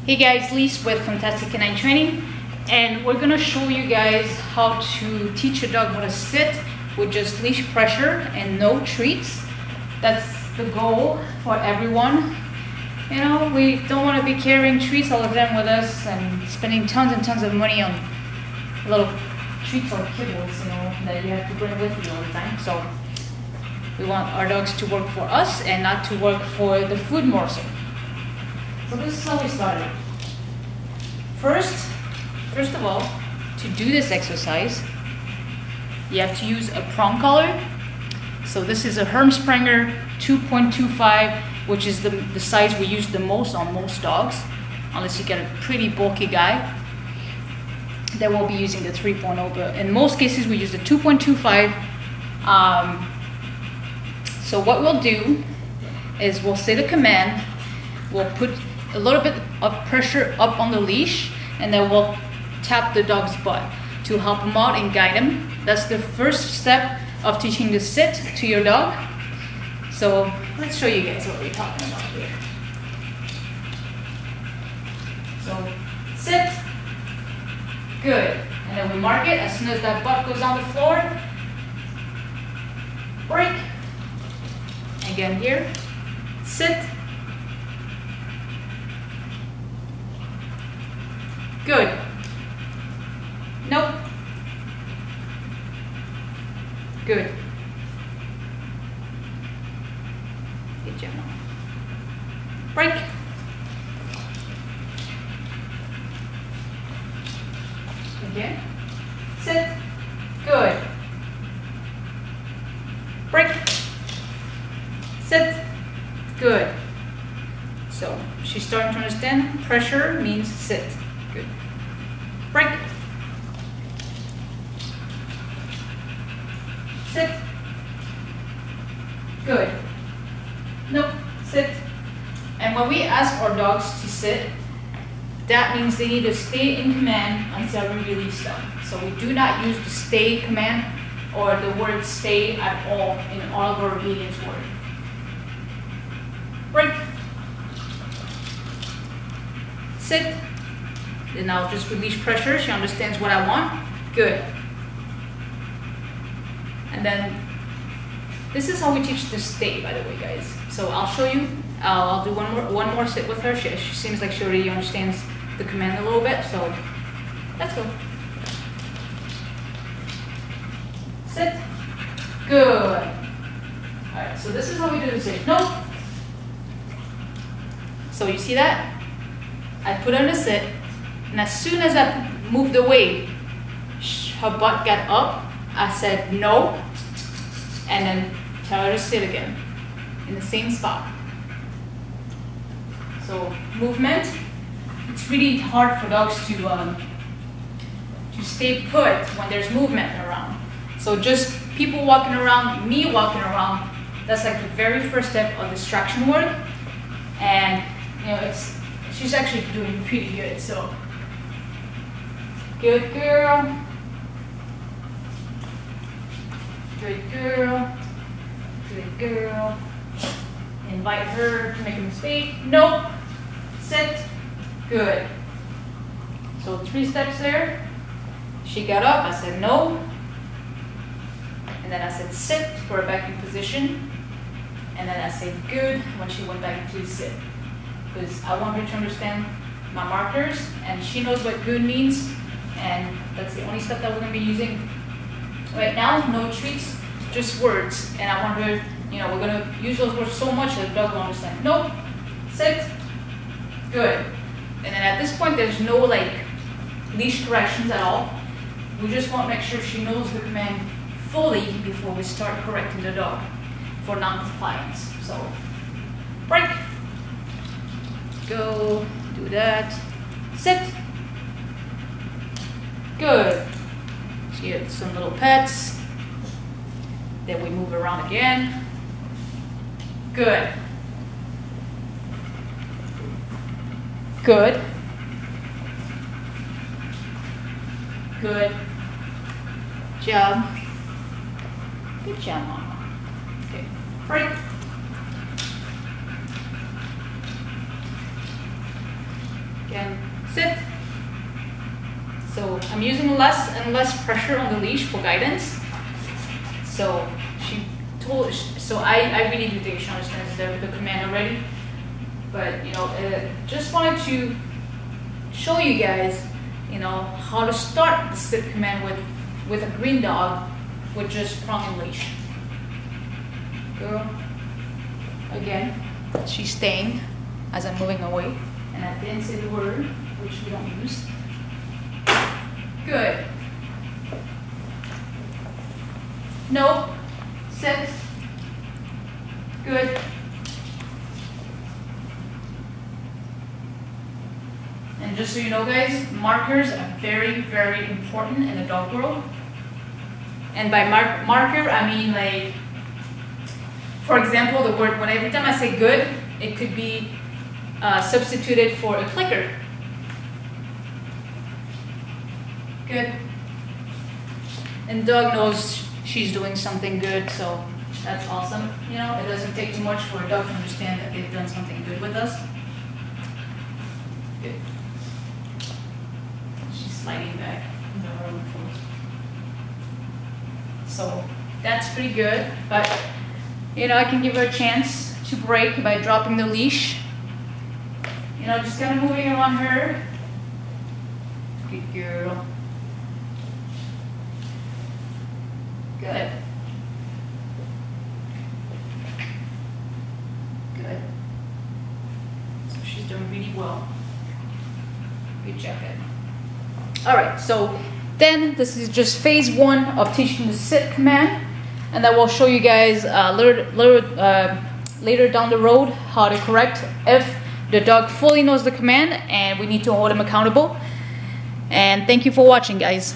Hey guys, Leash with Funtastic K9 Training, and we're gonna show you guys how to teach a dog how to sit with just leash pressure and no treats. That's the goal for everyone. You know, we don't want to be carrying treats all of them with us and spending tons and tons of money on little treats or kibbles, you know, that you have to bring with you all the time. So we want our dogs to work for us and not to work for the food morsel. So this is how we started. First of all, to do this exercise, you have to use a prong collar. So this is a Hermsprenger 2.25, which is the size we use the most on most dogs, unless you get a pretty bulky guy. Then we'll be using the 3.0, but in most cases we use the 2.25. So what we'll do is we'll say the command, we'll put a little bit of pressure up on the leash, and then we'll tap the dog's butt to help him out and guide him. That's the first step of teaching the sit to your dog. So let's show you guys what we're talking about here. So sit, good. And then we mark it as soon as that butt goes on the floor. Break. Again here, sit. Good. Nope. Good. Good job. Break. Again. Sit. Good. Break. Sit. Good. So she's starting to understand pressure means sit. Good. Break. Sit. Good. Nope. Sit. And when we ask our dogs to sit, that means they need to stay in command until we release them. So we do not use the stay command or the word stay at all in all of our obedience word. Break. Sit. Then I'll just release pressure. She understands what I want. Good. And then this is how we teach the stay, by the way, guys. So I'll show you. I'll do one more sit with her. She seems like she already understands the command a little bit. So let's go. Sit. Good. All right. So this is how we do the sit. No. So you see that? I put her in a sit. And as soon as I moved away, her butt got up. I said no, and then tell her to sit again in the same spot. So movement, it's really hard for dogs to stay put when there's movement around. So just people walking around, me walking around, that's like the very first step of distraction work. And you know, she's actually doing pretty good. So. Good girl. Good girl. Good girl. Invite her to make a mistake. Nope. Sit. Good. So 3 steps there. She got up. I said no. And then I said sit. Put her back in position. And then I said good when she went back into sit. Because I want her to understand my markers, and she knows what good means. And that's the only stuff that we're going to be using right now. No treats, just words. And I want her, you know, we're going to use those words so much that the dog will understand. Nope. Sit. Good. And then at this point, there's no like leash corrections at all. We just want to make sure she knows the command fully before we start correcting the dog for non-compliance. So, break. Go. Do that. Sit. Good. She had some little pets. Then we move around again. Good. Good. Good job. Good job, Mama. Okay. Break. can sit. So I'm using less and less pressure on the leash for guidance. So I really do think she understands the command already. But, you know, just wanted to show you guys, you know, how to start the sit command with a green dog with just prong and leash. Girl, again, she's staying as I'm moving away, and I didn't say the word, which we don't use. Good. No. Sit. Good. And just so you know, guys, markers are very, very important in the dog world. And by marker, I mean, like, for example, the word, every time I say good, it could be substituted for a clicker. Good. And dog knows she's doing something good, so that's awesome. You know, it doesn't take too much for a dog to understand that they've done something good with us. Good. She's sliding back in the room. So that's pretty good, but you know, I can give her a chance to break by dropping the leash. You know, just kind of moving around her. Good girl. Good. Good. So she's doing really well. Good job, good. All right, so then this is just phase one of teaching the sit command, and I will show you guys later down the road how to correct if the dog fully knows the command and we need to hold him accountable. And thank you for watching, guys.